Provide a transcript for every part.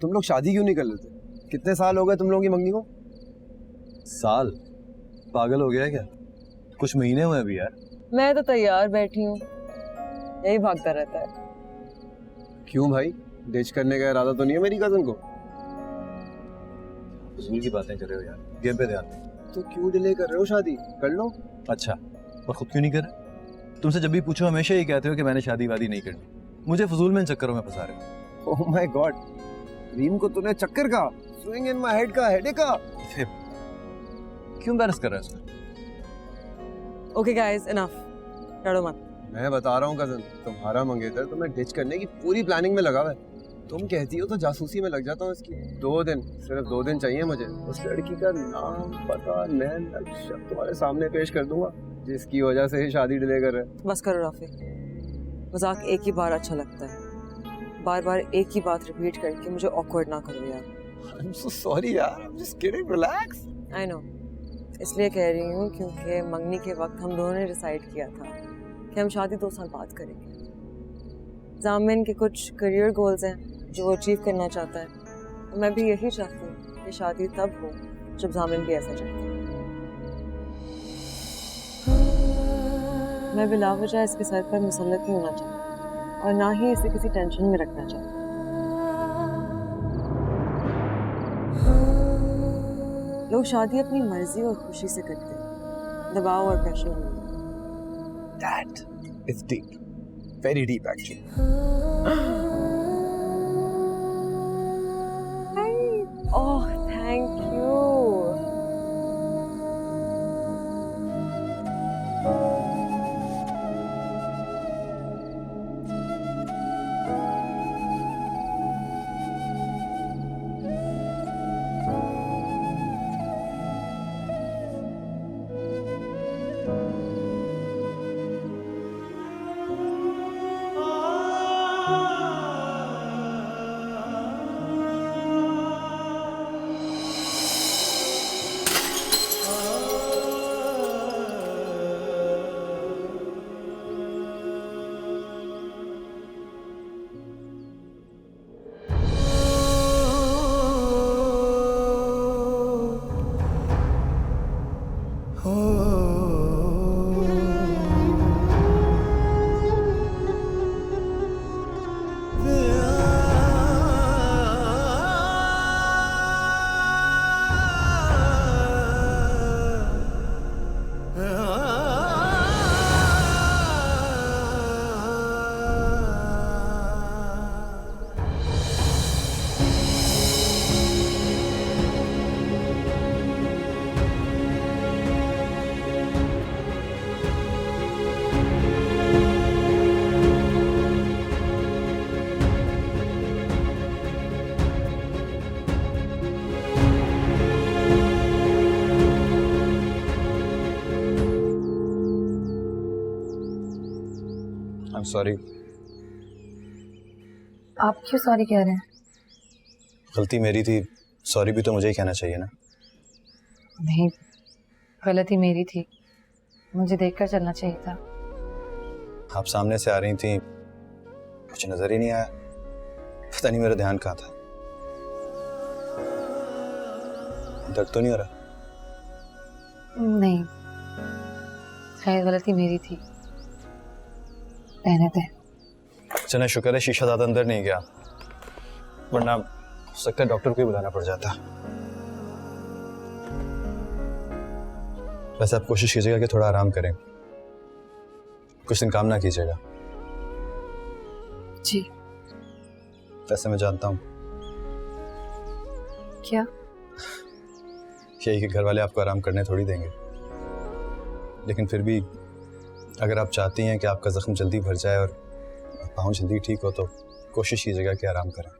तुम लोग शादी क्यों नहीं कर लेते? कितने साल हो गए तुम लोगों की मंगनी को? साल? पागल हो गया है क्या? कुछ महीने हुए अभी यार। मैं तो तैयार बैठी हूँ, यही भागता रहता है। क्यों भाई, डिच करने का इरादा तो नहीं है मेरी कजन को? फजूल की बातें कर रहे हो यार, गेम पे ध्यान दो। तो क्यों डिले कर रहे हो? शादी कर लो। अच्छा, और खुद क्यों नहीं कर रहे? तुमसे जब भी पूछो हमेशा ही कहते हो कि मैंने शादी वादी नहीं करनी। मुझे फजूल में इन चक्करों में फंसा रहे हो। ओह माय गॉड, रीम को तूने चक्कर का, स्विंग इन माय हेड का, हेडेक का। फिर क्यों एम्बैरस कर रहा है उसको? ओके गाइस, इनफ, लड़ो मत। मैं बता रहा हूँ कजन, तुम्हारा मंगेतर तुम्हें डिच करने की पूरी प्लानिंग में लगा हुआ है। तुम कहती हो तो जासूसी में लग जाता हूँ इसकी। 2 दिन, सिर्फ 2 दिन चाहिए मुझे। उस लड़की का नाम, पता, नैन नक्शा तुम्हारे सामने पेश कर दूंगा, जिसकी वजह से ही शादी डिले कर रहे हैं। बस करो राफी, मजाक एक ही बार अच्छा लगता है, बार बार एक ही बात रिपीट करके मुझे ऑकवर्ड ना करो यार। I'm so sorry यार, I'm just kidding, relax. I know, इसलिए कह रही हूँ क्योंकि मंगनी के वक्त हम दोनों ने डिसाइड किया था कि हम शादी 2 साल बाद करेंगे। जामिन के कुछ करियर गोल्स हैं जो वो अचीव करना चाहता है, तो मैं भी यही चाहती हूँ कि शादी तब हो जब जामिन भी ऐसा चाहता है। मैं बिलावजह इसके सर पर मुसल्लत नहीं होना चाहती और ना ही इसे किसी टेंशन में रखना चाहती। लोग शादी अपनी मर्जी और खुशी से करते हैं, दबाव और प्रेशर नहीं। That is deep, very deep actually. Oh, thank you. I'm sorry. आप क्यों सॉरी कह रहे हैं? गलती मेरी थी, सॉरी भी तो मुझे ही कहना चाहिए ना। नहीं, गलती मेरी थी, मुझे देखकर चलना चाहिए था। आप सामने से आ रही थी, मुझे नजर ही नहीं आया, पता नहीं मेरा ध्यान कहाँ था। दर्द तो नहीं हो रहा? नहीं, खैर गलती मेरी थी, रहने दे। चलो शुक्र है शीशा ज्यादा अंदर नहीं गया, वरना हो सकता है डॉक्टर को ही बुलाना पड़ जाता। वैसे आप कोशिश कीजिएगा कि थोड़ा आराम करें, कुछ दिन काम ना कीजिएगा। जी। वैसे मैं जानता हूँ क्या? यही कि घर वाले आपको आराम करने थोड़ी देंगे, लेकिन फिर भी अगर आप चाहती हैं कि आपका जख्म जल्दी भर जाए और पाँव जल्दी ठीक हो, तो कोशिश कीजिएगा कि आराम करें।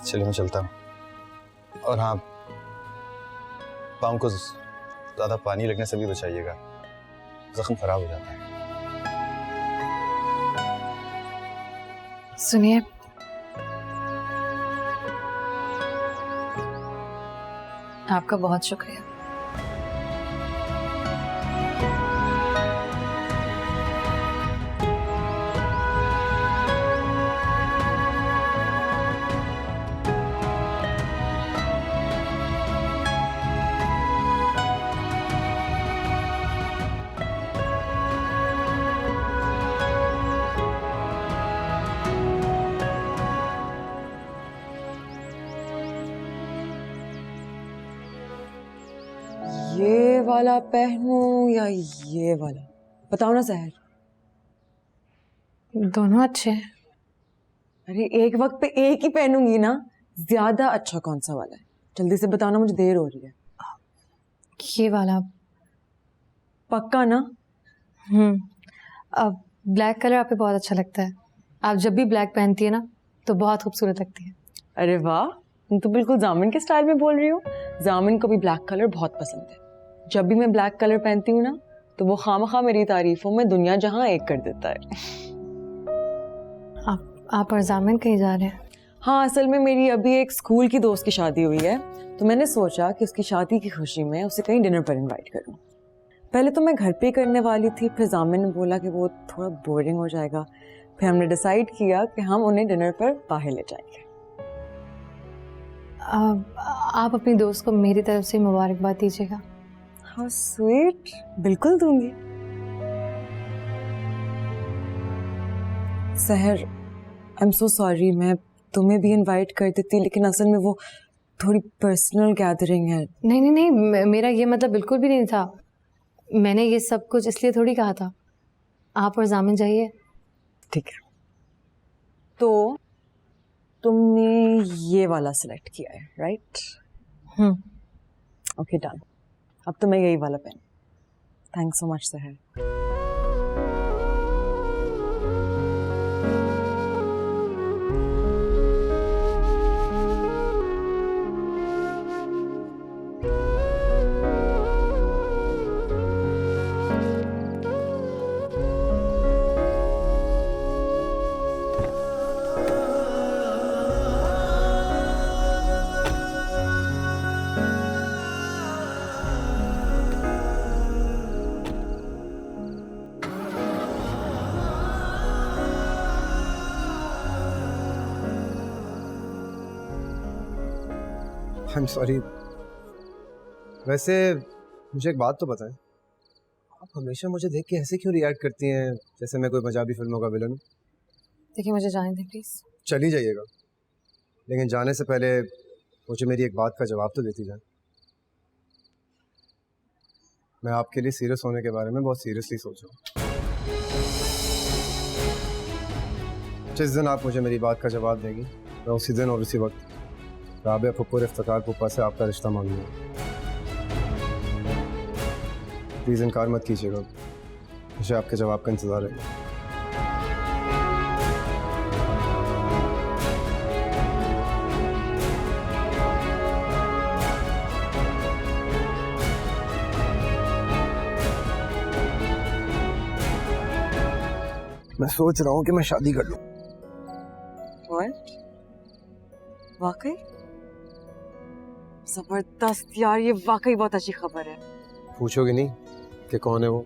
चलिए मैं चलता हूँ। और हाँ, पाँव को ज़्यादा पानी लगने से भी बचाइएगा, जख्म खराब हो जाता है। सुनिए, आपका बहुत शुक्रिया। वाला पहनूं या ये वाला? बताओ ना सहर। दोनों अच्छे हैं। अरे एक वक्त पे एक ही पहनूंगी ना, ज्यादा अच्छा कौन सा वाला है? जल्दी से बताओ ना, मुझे देर हो रही है। ये वाला। पक्का ना? अब ब्लैक कलर आप पे बहुत अच्छा लगता है। आप जब भी ब्लैक पहनती है ना तो बहुत खूबसूरत लगती है। अरे वाह, तुम तो बिल्कुल जामिन के स्टाइल में बोल रही हो। जामिन को भी ब्लैक कलर बहुत पसंद है। जब भी मैं ब्लैक कलर पहनती हूँ ना तो वो खामखा मेरी तारीफों में दुनिया जहां एक कर देता है। आप और जामिन कहीं जा रहे हैं? हाँ, असल में मेरी अभी एक स्कूल की दोस्त की शादी हुई है, तो मैंने सोचा कि उसकी शादी की खुशी में उसे कहीं डिनर पर इनवाइट करूँ। पहले तो मैं घर पे करने वाली थी, फिर जामिन ने बोला कि वो थोड़ा बोरिंग हो जाएगा। फिर हमने डिसाइड किया कि हम उन्हें डिनर पर बाहर ले जाएंगे। आप अपनी दोस्त को मेरी तरफ से मुबारकबाद दीजिएगा। हाँ स्वीट, बिल्कुल दूंगी। सहर, आई एम सो सॉरी, मैं तुम्हें भी इनवाइट कर देती, लेकिन असल में वो थोड़ी पर्सनल गैदरिंग है। नहीं नहीं नहीं, मेरा ये मतलब बिल्कुल भी नहीं था। मैंने ये सब कुछ इसलिए थोड़ी कहा था। आप और जामिन जाइए। ठीक है, तो तुमने ये वाला सिलेक्ट किया है, राइट? Okay done. अब तो मैं यही वाला पहन। थैंक्स सो मच सहर। I am sorry. वैसे मुझे एक बात तो बताएं, आप हमेशा मुझे देख के ऐसे क्यों रिएक्ट करती हैं जैसे मैं कोई पंजाबी फिल्मों का विलन हूँ? देखिए, मुझे जाने दें प्लीज। चली जाइएगा, लेकिन जाने से पहले मुझे मेरी एक बात का जवाब तो देती जाए। मैं आपके लिए सीरियस होने के बारे में बहुत सीरियसली सोच रहा हूँ। जिस दिन आप मुझे मेरी बात का जवाब देंगी, मैं उसी दिन और उसी वक्त राबिया फुप्पो और इफ्तिकार फुप्पा से आपका रिश्ता मांगूंगा। प्लीज़ इनकार मत कीजिएगा, मुझे आपके जवाब का इंतज़ार है। मैं सोच रहा हूँ कि मैं शादी कर लूँ। What? वाकई? जबरदस्त यार, ये वाकई बहुत अच्छी खबर है। पूछोगे नहीं कि कौन है वो?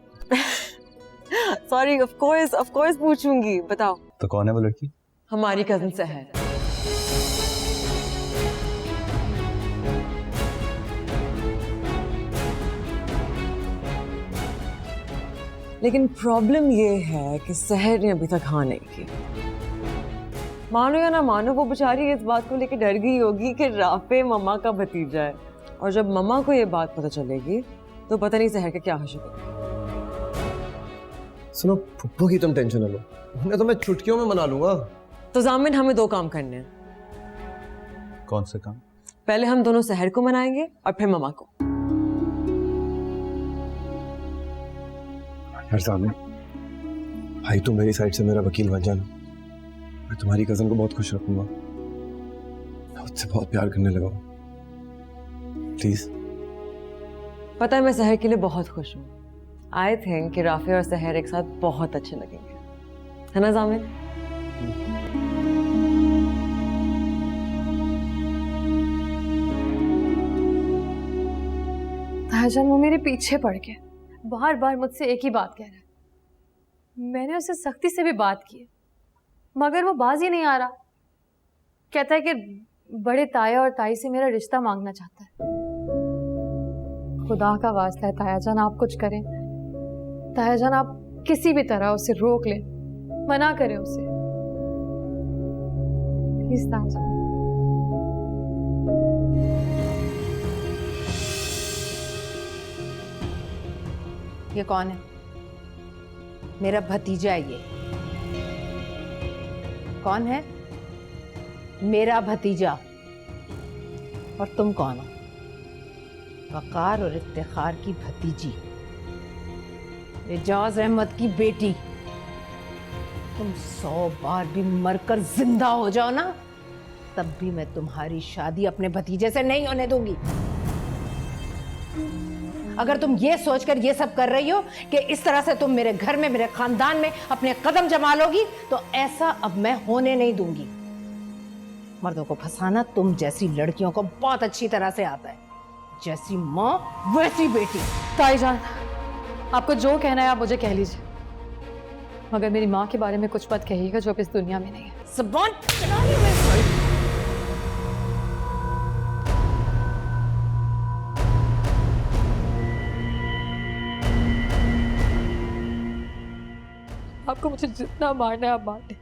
सॉरी, ऑफ कोर्स पूछूंगी। बताओ। तो कौन है वो लड़की? हमारी कजिन सहर। लेकिन प्रॉब्लम ये है कि सहर ने अभी तक हाँ नहीं की। मानो या ना मानो, वो बेचारी इस बात को लेकर डर गई होगी कि राफे मम्मा का भतीजा है, और जब मम्मा को ये बात पता चलेगी तो पता नहीं सहर का क्या हश्र करेगी। सुनो, फुप्पो की तुम टेंशन न लो, उन्हें तो मैं चुटकियों में मना लूंगा। तो जामिन, हमें दो काम करने हैं। कौन सा काम? पहले हम दोनों सहर को मनाएंगे और फिर मम्मा को। यार सामने भाई, तुम मेरी साइड से मेरा वकील बन जाना। मैं तुम्हारी कजन को बहुत खुश रखूंगा। मैं उससे बहुत प्यार करने लगा हूं। प्लीज। पता है, मैं सहर के लिए बहुत खुश हूँ। आई थिंक कि राफे और सहर एक साथ बहुत अच्छे लगेंगे, है ना जामिन? ताहजान, वो मेरे पीछे पड़ के बार बार मुझसे एक ही बात कह रहा है। मैंने उससे सख्ती से भी बात की, मगर वो बाज ही नहीं आ रहा। कहता है कि बड़े ताया और ताई से मेरा रिश्ता मांगना चाहता है। खुदा का वास्ता है तायाजान, आप कुछ करें। तायाजान, आप किसी भी तरह उसे रोक लें, मना करें उसे, प्लीज तायाजान। ये कौन है? मेरा भतीजा है ये। कौन है? मेरा भतीजा। और तुम कौन हो? वकार और इफ्तिखार की भतीजी, एजाज अहमद की बेटी। तुम 100 बार भी मरकर जिंदा हो जाओ ना, तब भी मैं तुम्हारी शादी अपने भतीजे से नहीं होने दूंगी। अगर तुम ये सोचकर ये सब कर रही हो कि इस तरह से तुम मेरे घर में, मेरे खानदान में अपने कदम जमा लोगी, तो ऐसा अब मैं होने नहीं दूंगी। मर्दों को फंसाना तुम जैसी लड़कियों को बहुत अच्छी तरह से आता है। जैसी माँ वैसी बेटी। ताईजान, आपको जो कहना है आप मुझे कह लीजिए, मगर मेरी माँ के बारे में कुछ मत कहिएगा जो अब इस दुनिया में नहीं है। ज़ुबान चला रही हो? आपको मुझे जितना मारना है आप मार दें,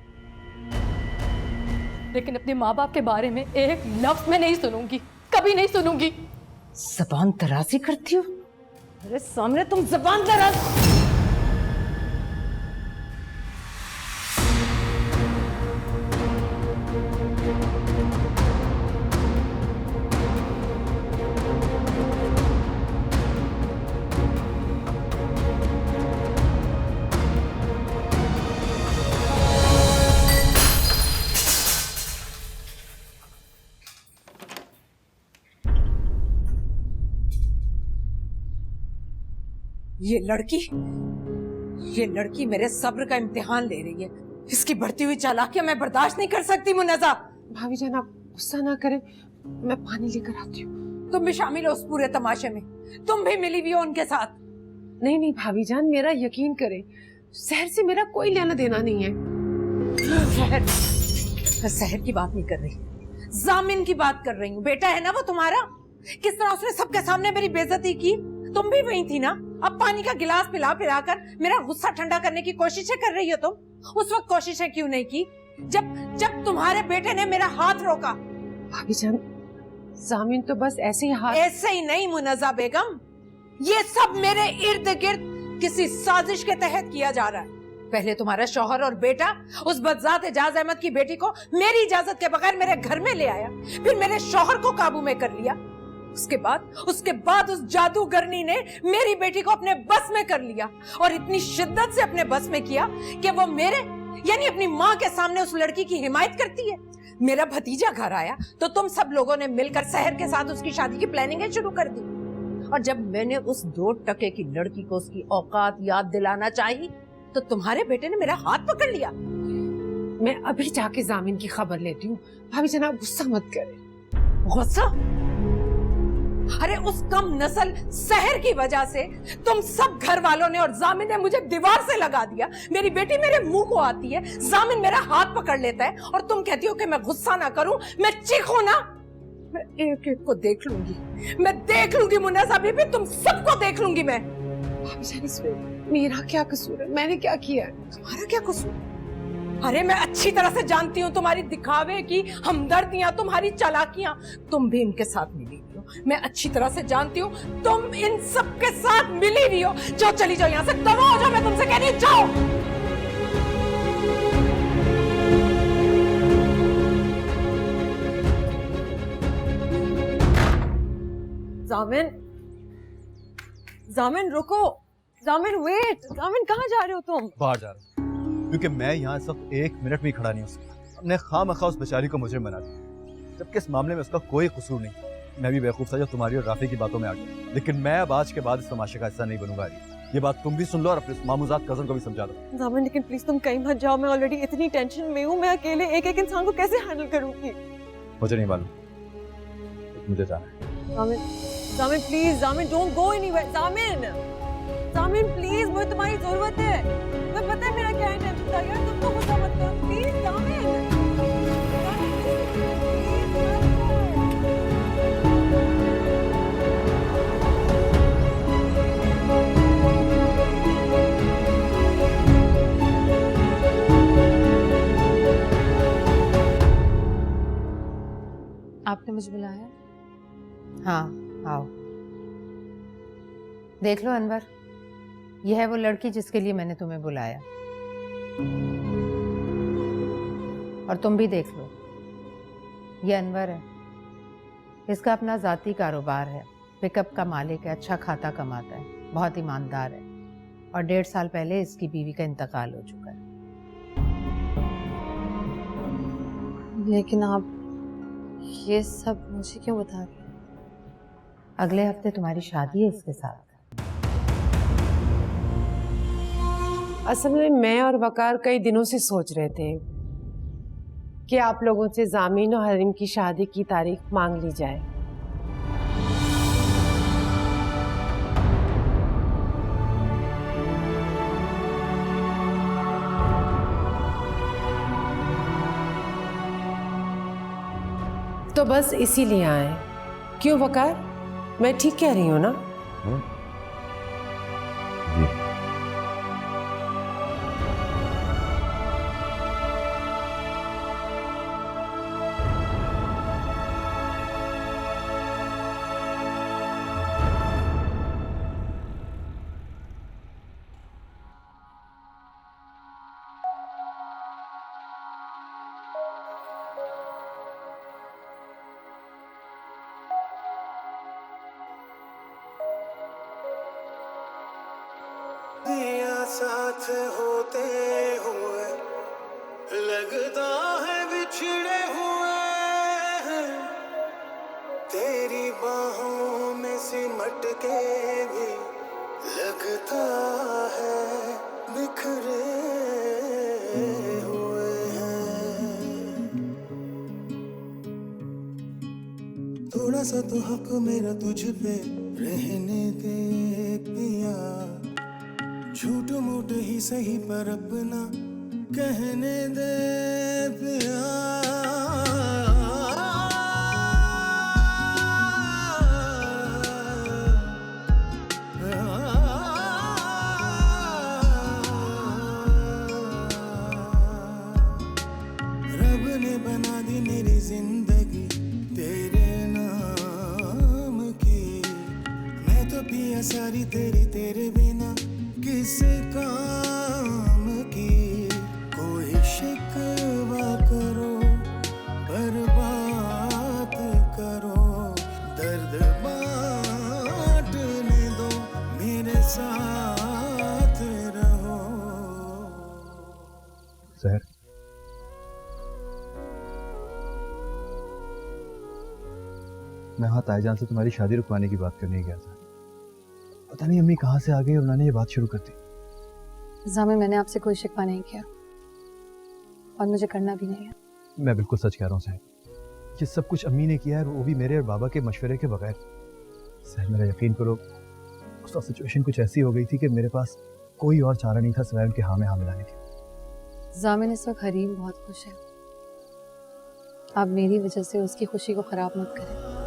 लेकिन अपने माँ बाप के बारे में एक लफ्ज में नहीं सुनूंगी, कभी नहीं सुनूंगी। ज़बान दराजी करती हो मेरे सामने तुम? ज़बान दराज। ये लड़की मेरे सब्र का इम्तिहान ले रही है। इसकी बढ़ती हुई चालाकियां मैं बर्दाश्त नहीं कर सकती। मुन्नज़ा, भाभी जान आप गुस्सा ना करें, मैं पानी लेकर आती हूँ। तुम भी शामिल हो उस पूरे तमाशे में? तुम भी मिली हुई हो उनके साथ? नहीं नहीं भाभी जान, मेरा यकीन करें, शहर से मेरा कोई लेना देना नहीं है। मैं शहर की बात नहीं कर रही, जामिन की बात कर रही हूँ। बेटा है ना वो तुम्हारा, किस तरह उसने सबके सामने मेरी बेइज्जती की। तुम भी वही थी ना। अब पानी का गिलास पिला पिलाकर मेरा गुस्सा ठंडा करने की कोशिशें कर रही हो तुम। उस वक्त कोशिशें क्यों नहीं की जब तुम्हारे बेटे ने मेरा हाथ रोका? भाभी जान, जामिन तो बस ऐसे ही हाथ। ऐसे ही नहीं मुनज़्ज़ा बेगम, ये सब मेरे इर्द गिर्द किसी साजिश के तहत किया जा रहा है। पहले तुम्हारा शौहर और बेटा उस बदजात एजाज अहमद की बेटी को मेरी इजाजत के बगैर मेरे घर में ले आया, फिर मेरे शौहर को काबू में कर लिया। उसके बाद उस जादूगरनी ने मेरी बेटी को अपने बस में कर लिया, और इतनी शिद्दत से अपने बस में किया कि वो मेरे यानी अपनी माँ के सामने उस लड़की की हिमायत करती है। मेरा भतीजा घर आया तो तुम सब लोगों ने मिलकर शहर के साथ उसकी शादी की प्लानिंग शुरू कर दी, और जब मैंने उस 2 टके की लड़की को उसकी औकात याद दिलाना चाही तो तुम्हारे बेटे ने मेरा हाथ पकड़ लिया। मैं अभी जाके जामिन की खबर लेती हूँ। भाभी जान आप गुस्सा मत करें। गुस्सा? अरे उस कम नस्ल शहर की वजह से तुम सब घर वालों ने और जामिन ने मुझे दीवार से लगा दिया। मेरी बेटी मेरे मुंह को आती है, जामिन मेरा हाथ पकड़ लेता है, और तुम कहती हो कि मैं गुस्सा ना करूं, मैं चीखूं ना। मैं एक एक को देख लूंगी, मैं देख लूंगी मुन्नज़्ज़ा बीबी, तुम सबको देख लूंगी मैं। भाभी जान इसमें मेरा क्या कसूर है? मैंने क्या किया है? तुम्हारा क्या कसूर? अरे मैं अच्छी तरह से जानती हूँ तुम्हारी दिखावे की हमदर्दियां, तुम्हारी चालाकियां। तुम भी इनके साथ मिली हुई हो, मैं अच्छी तरह से जानती हूँ तुम इन सब के साथ मिली हुई हो। जो चली जाओ यहाँ से, दबा हो जाओ, मैं तुमसे कह रही हूँ, जाओ। जामिन रुको, जामिन वेट, जामिन कहाँ जा रहे हो तुम? बाहर जा रहा हूँ क्योंकि मैं यहाँ इस वक्त 1 मिनट भी खड़ा नहीं हो सकता। हमने खामखा उस बेचारी को मुझे बना दिया, जबकि इस मामले में उसका कोई कसूर नहीं। मैं भी बेवकूफ़ था जो तुम्हारी और राफी की बातों में आ गया, लेकिन मैं अब आज के बाद इस तमाशे का हिस्सा नहीं बनूंगा। ये बात तुम भी सुन लो और अपने मामूजात कज़न को भी समझा दो। जामिन लेकिन प्लीज तुम कहीं मत जाओ, मैं ऑलरेडी इतनी टेंशन में हूँ। मैं अकेले एक एक इंसान को कैसे हैंडल करूंगी? मुझे नहीं मालूम, मुझे जाना है। जामिन प्लीज, जामिन डोंट गो एनीवेयर। जामिन प्लीज, मुझे तुम्हारी जरूरत है। मैं पता है मेरा क्या इंटेंशन था यार, तुम तो गुस्सा मत करो प्लीज। जामिन आपने मुझे बुलाया? हाँ आओ। देख लो अनवर, यह है वो लड़की जिसके लिए मैंने तुम्हें बुलाया। और तुम भी देख लो, ये अनवर है। इसका अपना जाती कारोबार है, पिकअप का मालिक है, अच्छा खाता कमाता है, बहुत ईमानदार है। और 1.5 साल पहले इसकी बीवी का इंतकाल हो चुका है। लेकिन आप ये सब मुझे क्यों बता रहे हैं? अगले हफ्ते तुम्हारी शादी है इसके साथ। असल में मैं और वकार कई दिनों से सोच रहे थे कि आप लोगों से जामीन और हरीम की शादी की तारीख मांग ली जाए। तो बस इसीलिए आए। क्यों वकार, मैं ठीक कह रही हूँ ना? जी। दिया साथ होते हुए लगता है बिछड़े हुए हैं, तेरी बाहों में सिमट के भी लगता है बिखरे हुए हैं। थोड़ा सा तो हक मेरा तुझ पे रहने दे पिया, झूठ मूठ ही सही पर अपना कहने दे पिया। रब ने बना दी मेरी जिंदगी तेरे नाम की, मैं तो पिया सारी तेरी तेरे बिना किस काम की। कोई शिकवा करो पर बात करो, दर्द बांटने दो, मेरे साथ रहो। सहर, मैं वहाँ ताईजान से तुम्हारी शादी रुकवाने की बात करने गया था। पता नहीं अम्मी कहाँ से आ गई और उन्होंने ये बात शुरू कर दी। जामिन, मैंने आपसे कोई शिकवा नहीं किया और मुझे करना भी नहीं है। मैं बिल्कुल सच कह रहा हूँ साहब, ये सब कुछ अम्मी ने किया है, वो भी मेरे और बाबा के मशवरे के बगैर। साहब मेरा यकीन करो, उस वक्त सिचुएशन कुछ ऐसी हो गई थी कि मेरे पास कोई और चारा नहीं था सिवाय उनके हाँ में हाँ मिलाने के। जामिन, इस वक्त हरीम बहुत खुश है, आप मेरी वजह से उसकी खुशी को खराब मत करें।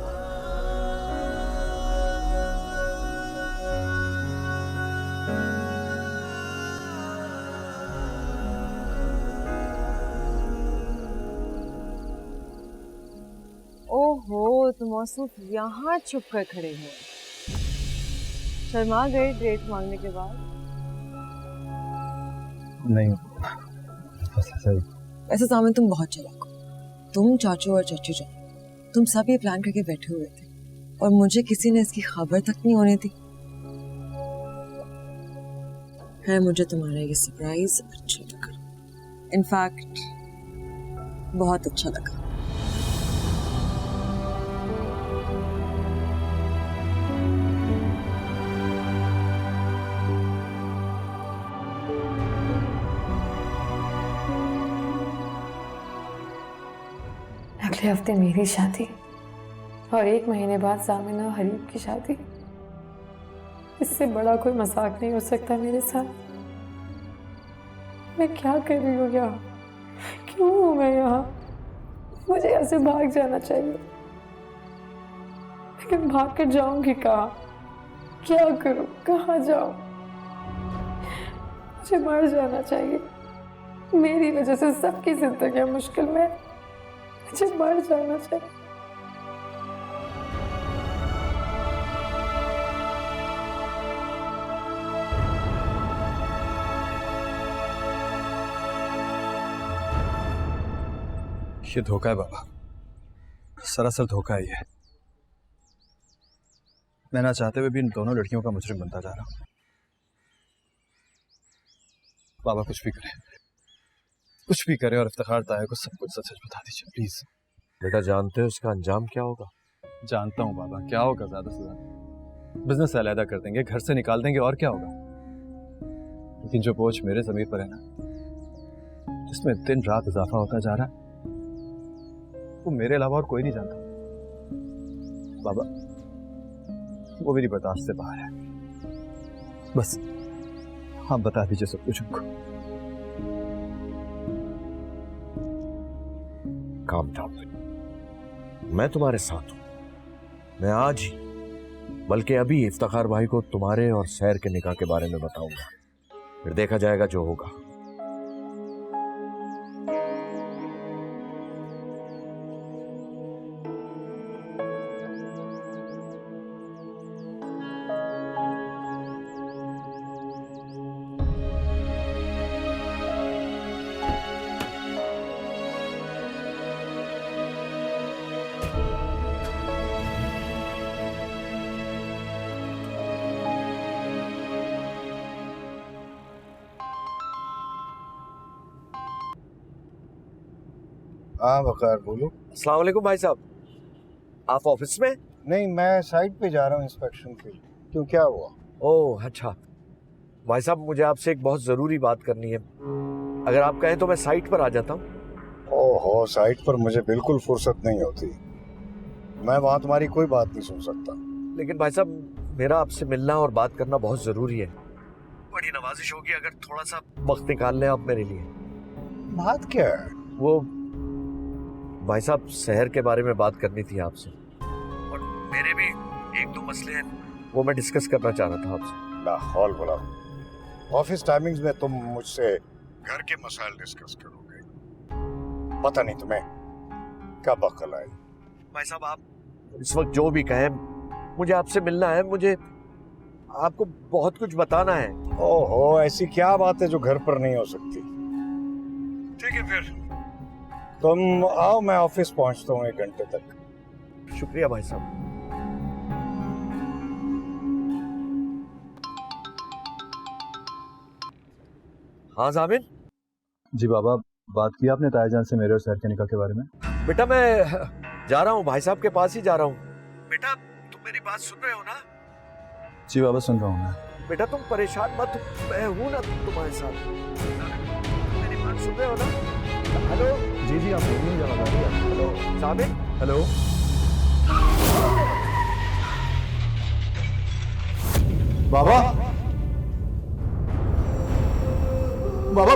ओहो, तुम मौसूफ यहाँ छुप कर खड़े हो। शर्मा गए डेट मांगने के बाद? नहीं, बस ऐसा ही। वैसे सामने तुम बहुत चालाक हो। तुम, चाचू और चाचू जान, तुम सब ये प्लान करके बैठे हुए थे और मुझे किसी ने इसकी खबर तक नहीं होने दी। है, मुझे तुम्हारा ये सरप्राइज अच्छा लगा। इनफैक्ट बहुत अच्छा लगा। अगले हफ्ते मेरी शादी और 1 महीने बाद जामिन और हरीम की शादी। इससे बड़ा कोई मजाक नहीं हो सकता मेरे साथ। मैं क्या कर रही हूँ यहाँ? क्यों हूँ मैं यहाँ? मुझे यहाँ से भाग जाना चाहिए, लेकिन भाग कर जाऊंगी कहाँ? क्या करूँ? कहाँ जाऊँ? मुझे मर जाना चाहिए। मेरी वजह से सबकी जिंदगी मुश्किल में, मुझे मर जाना चाहिए। ये धोखा है बाबा, सरासर धोखा ही है। मैं ना चाहते हुए भी इन दोनों लड़कियों का मुजरिम बनता जा रहा हूं। बाबा कुछ भी करे और इफ्तिखार ताया को सब कुछ सच सच बता दीजिए प्लीज। बेटा जानते हो इसका अंजाम क्या होगा? जानता हूँ बाबा, क्या होगा ज्यादा से ज्यादा बिजनेस से अलहदा कर देंगे, घर से निकाल देंगे, और क्या होगा। लेकिन जो बोझ मेरे ज़मीर पर है ना, जिसमें दिन रात इजाफा होता जा रहा है, वो मेरे अलावा और कोई नहीं जानता बाबा। वो मेरी बर्दाश्त से बाहर है। बस आप बता दीजिए सब कुछ उनको। काम डाउन, मैं तुम्हारे साथ हूं। मैं आज ही बल्कि अभी इफ्तिखार भाई को तुम्हारे और सैर के निकाह के बारे में बताऊंगा, फिर देखा जाएगा जो होगा। हाँ वकार बोलो। अस्सलाम वालेकुम भाई साहब, आप ऑफिस में? नहीं, मैं साइट पे जा रहा हूँ इंस्पेक्शन के लिए। क्यों, क्या हुआ? ओह अच्छा भाई साहब, मुझे आपसे एक बहुत जरूरी बात करनी है। अगर आप कहें तो मैं साइट पर आ जाता हूँ। ओहो, साइट पर मुझे बिल्कुल फुर्सत नहीं होती। मैं वहाँ तुम्हारी कोई बात नहीं सुन सकता। लेकिन भाई साहब, मेरा आपसे मिलना और बात करना बहुत जरूरी है। बड़ी नवाजिश होगी अगर थोड़ा सा वक्त निकाल लें आप मेरे लिए। बात क्या है? वो भाई साहब, शहर के बारे में बात करनी थी आपसे, और मेरे भी एक दो मसले हैं, वो मैं डिस्कस करना चाह रहा था आपसे। लाहौल बोला, ऑफिस टाइमिंग्स में तुम मुझसे घर के मसाइल डिस्कस करोगे? पता नहीं तुम्हें कब अक्ल आई। भाई साहब, आप इस वक्त जो भी कहें, मुझे आपसे मिलना है, मुझे आपको बहुत कुछ बताना है। ओहो, ऐसी क्या बात है जो घर पर नहीं हो सकती? ठीक है, फिर तुम आओ, मैं ऑफिस पहुंचता हूँ 1 घंटे तक। शुक्रिया भाई साहब। हाँ जामिन। जी बाबा, बात की आपने तायाजान से मेरे और सैर के निकाह के बारे में? बेटा मैं जा रहा हूँ, भाई साहब के पास ही जा रहा हूँ। बेटा तुम मेरी बात सुन रहे हो ना? जी बाबा, सुन रहा हूँ मैं। बेटा तुम परेशान मत, मैं हूँ ना तुम्हारे साथ। मेरी बात सुन रहे हो ना? हेलो। जी जी, आप बोलिए, जवाब आ रही है। हेलो जामिन। हेलो बाबा। बाबा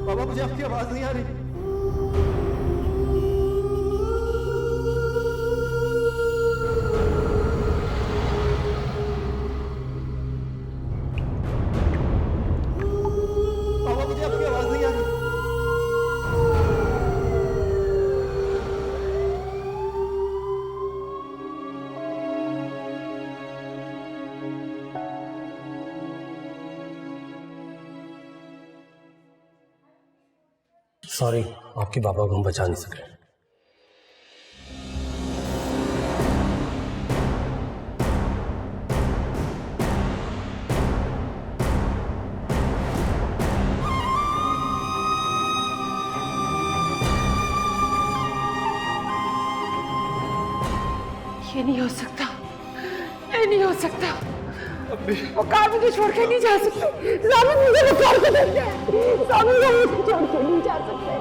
बाबा, मुझे आपकी आवाज नहीं आ रही। बाबा, मुझे आपकी आवाज नहीं आ रही। सॉरी, आपके बाबा को हम बचा नहीं सके। ये नहीं हो सकता, ये नहीं हो सकता। वकार मुझे छोड़ के नहीं जा सकते। जामिन, मुझे वकार को दे दे। जामिन, मुझे छोड़ के नहीं जा सकते।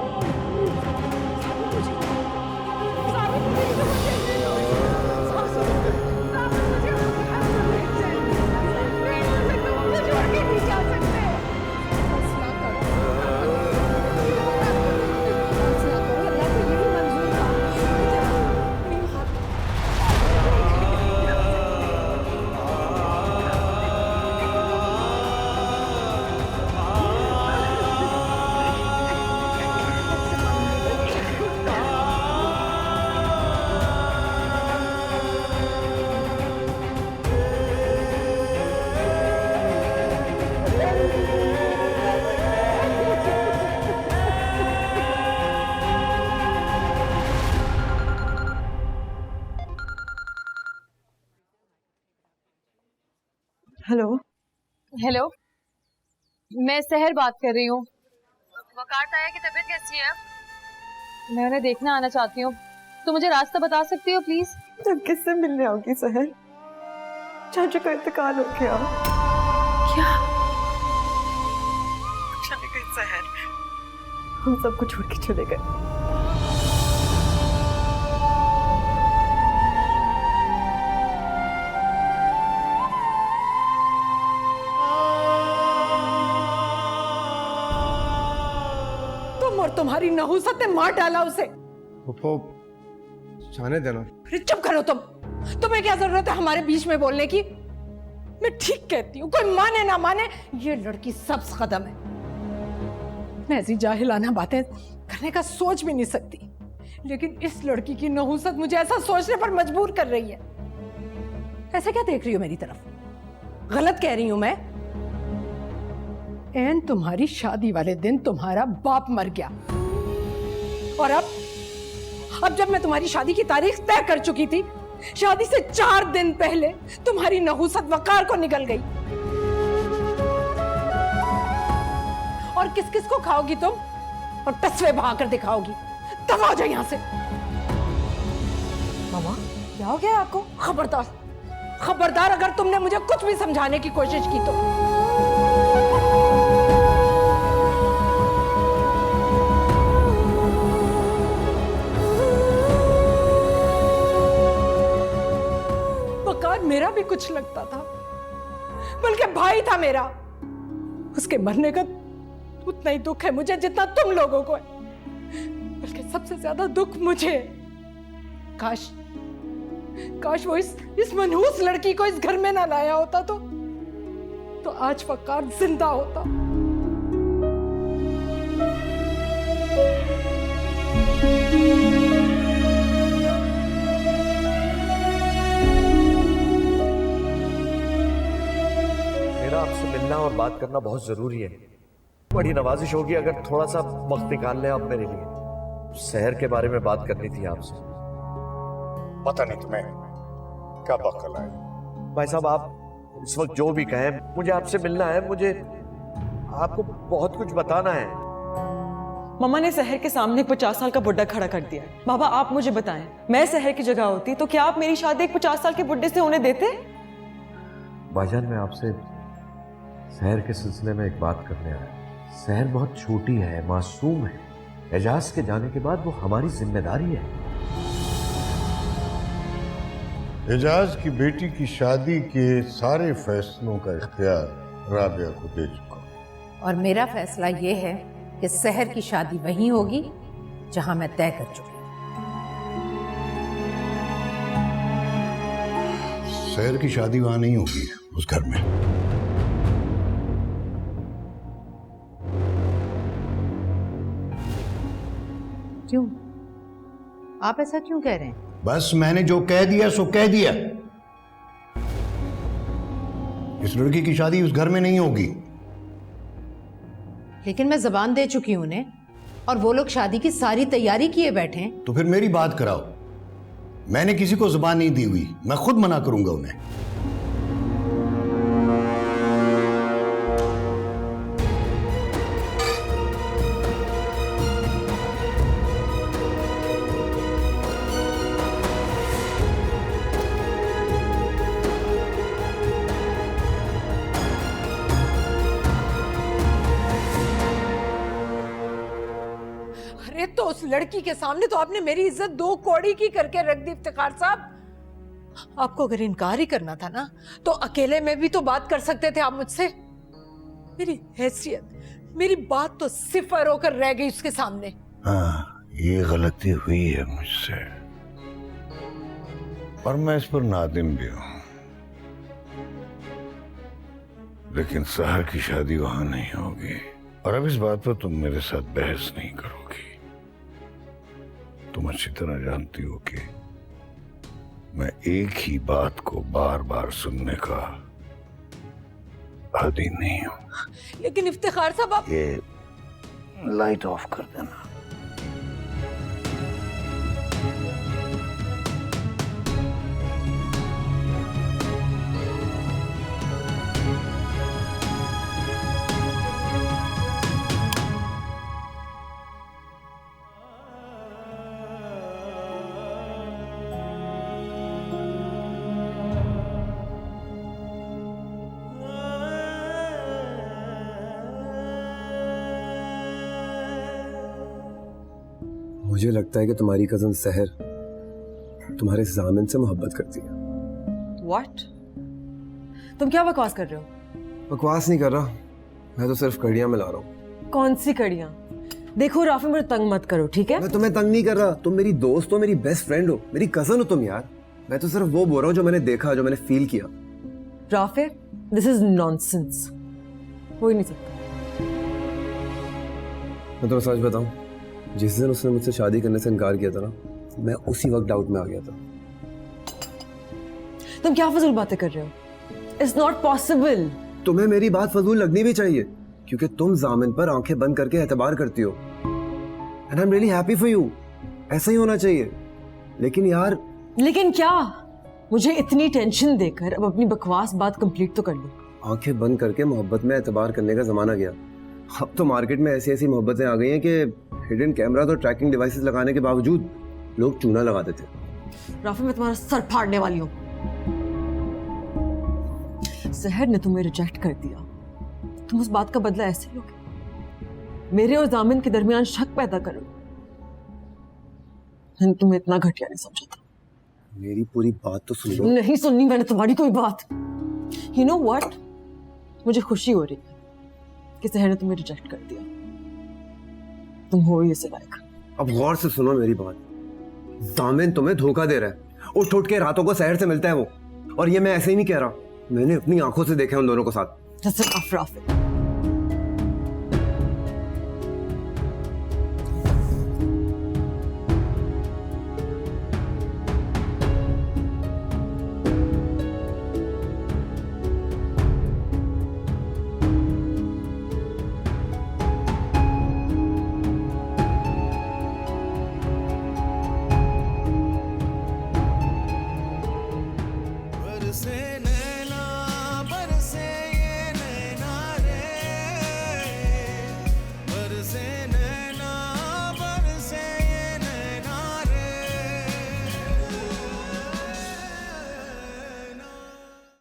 हेलो हेलो, मैं सहर बात कर रही हूँ। वकार ताया की तबीयत कैसी है? मैं उन्हें देखना आना चाहती हूँ, तो मुझे रास्ता बता सकती हो प्लीज? तुम किससे मिलने आओगी सहर? चाचा का इंतकाल हो गया। क्या? चले गए सहर, हम सबको छोड़ के चले गए। तुम और तुम्हारी नहुसत ने मार डाला उसे। पप्पो जाने देना। अरे चुप करो तुम। तुम्हें क्या जरूरत है हमारे बीच में बोलने की? मैं ठीक कहती हूँ, कोई माने ना माने ये लड़की सब्ज कदम है। मैं ऐसी जाहिलाना बातें करने का सोच भी नहीं सकती, लेकिन इस लड़की की नहुसत मुझे ऐसा सोचने पर मजबूर कर रही है। ऐसे क्या देख रही हो मेरी तरफ? गलत कह रही हूं मैं? एन तुम्हारी शादी वाले दिन तुम्हारा बाप मर गया, और अब जब मैं तुम्हारी शादी की तारीख तय कर चुकी थी, शादी से 4 दिन पहले तुम्हारी नहुसत वकार को निकल गई। और किस किस को खाओगी तुम? और तस्वीर बहाकर दिखाओगी। तब आ जाओ यहां से। मामा क्या हो गया आपको? खबरदार, खबरदार अगर तुमने मुझे कुछ भी समझाने की कोशिश की तो। वकार मेरा भी कुछ लगता था, बल्कि भाई था मेरा। उसके मरने का उतना ही दुख है मुझे जितना तुम लोगों को है, बल्कि सबसे ज्यादा दुख मुझे है। काश वो इस मनहूस लड़की को इस घर में ना लाया होता तो आज वकार जिंदा होता। मेरा आपसे मिलना और बात करना बहुत जरूरी है। बड़ी नवाजिश होगी अगर थोड़ा सा वक्त निकाल लें आप मेरे लिए। शहर के बारे में बात करनी थी आपसे। पता नहीं तुम्हें क्या बकल है। भाई साहब आप इस वक्त जो भी कहें, मुझे आपसे मिलना है। मुझे आपको बहुत कुछ बताना है। मम्मा ने शहर के सामने 50 साल का बुड्ढा खड़ा कर दिया। बाबा आप मुझे बताएं, मैं शहर की जगह होती तो क्या आप मेरी शादी एक 50 साल के बुड्ढे से होने देते? भाईजान मैं आपसे शहर के सिलसिले में एक बात करने आया। शहर बहुत छोटी है, मासूम है। एजाज के जाने के बाद वो हमारी जिम्मेदारी है। एजाज की बेटी की शादी के सारे फैसलों का इख्तियार राबिया को दे चुका। और मेरा फैसला ये है कि शहर की शादी वहीं होगी जहां मैं तय कर चुकी हूं। शहर की शादी वहां नहीं होगी, उस घर में। क्यों? आप ऐसा क्यों कह रहे हैं? बस मैंने जो कह दिया सो कह दिया। इस लड़की की शादी उस घर में नहीं होगी। लेकिन मैं जबान दे चुकी हूं उन्हें, और वो लोग शादी की सारी तैयारी किए बैठे हैं। तो फिर मेरी बात कराओ। मैंने किसी को जुबान नहीं दी हुई, मैं खुद मना करूंगा उन्हें। अरे तो उस लड़की के सामने तो आपने मेरी इज्जत 2 कौड़ी की करके रख दी इफ्तिखार साहब। आपको अगर इनकार ही करना था ना तो अकेले में भी तो बात कर सकते थे आप मुझसे। मेरी हैसियत, मेरी बात तो सिफर होकर रह गई उसके सामने। हाँ, ये गलती हुई है मुझसे, और मैं इस पर नादिम भी हूं। लेकिन सहर की शादी वहां नहीं होगी, और अब इस बात पर तुम मेरे साथ बहस नहीं करोगी। तुम अच्छी तरह जानती हो कि मैं एक ही बात को बार बार सुनने का आदी नहीं हूं। लेकिन इफ्तिखार साहब आप ये लाइट ऑफ कर देना। मुझे लगता है कि तुम्हारी कजन सहर तुम्हारे जामिन से मोहब्बत करती है। व्हाट? तुम क्या बकवास कर रहे हो? बकवास नहीं कर रहा, मैं तो सिर्फ कड़ियां मिला रहा हूँ। कौन सी कड़ियां? देखो राफी, मुझे तंग मत करो, ठीक है? मैं तुम्हें तंग नहीं कर रहा, तुम मेरी दोस्त हो, मेरी बेस्ट फ्रेंड हो, मेरी कजन हो तुम यार। मैं तो सिर्फ वो बोल रहा हूँ जो मैंने देखा, जो मैंने फील किया। Rafi, this is nonsense. हो ही नहीं सकता। मैं तुम्हें सच बताऊं, जिस दिन उसने मुझसे शादी करने से इनकार किया था ना, मैं उसी वक्त डाउट में आ गया था। तुम क्या फजूल बातें कर रहे हो? It's not possible. तुम्हें मेरी बात फजूल लगनी भी चाहिए, क्योंकि तुम जामिन पर आंखें बंद करके एतबार करती हो। And I am really happy for you. ऐसा ही होना चाहिए। लेकिन यार, लेकिन क्या? मुझे इतनी टेंशन देकर अब अपनी बकवास बात कंप्लीट तो कर लो। आंखें बंद करके मोहब्बत में एतबार करने का जमाना गया। अब तो मार्केट में ऐसी ऐसी मोहब्बतें आ गई हैं कि हिडन कैमरा और ट्रैकिंग डिवाइसेस लगाने के बावजूद लोग चूना लगा देते। राफी, मैं तुम्हारा सर फाड़ने वाली हूँ। सहर ने तुम्हें रिजेक्ट कर दिया, तुम उस बात का बदला ऐसे लोगे? मेरे और जामिन के दरमियान शक पैदा करोगे? मैंने तुम्हें इतना घटिया नहीं समझा था। मेरी पूरी बात तो सुन लो। नहीं सुननी मैंने तुम्हारी कोई बात। यू नो व्हाट, मुझे खुशी हो रही है कि सहर ने तुम्हें रिजेक्ट कर दिया। तुम हो ही इसे लायक। अब गौर से सुनो मेरी बात। जामिन तुम्हें धोखा दे रहा है। उठ उठ के रातों को सहर से मिलता है वो। और ये मैं ऐसे ही नहीं कह रहा, मैंने अपनी आंखों से देखा उन दोनों को साथ। That's enough, Rafi.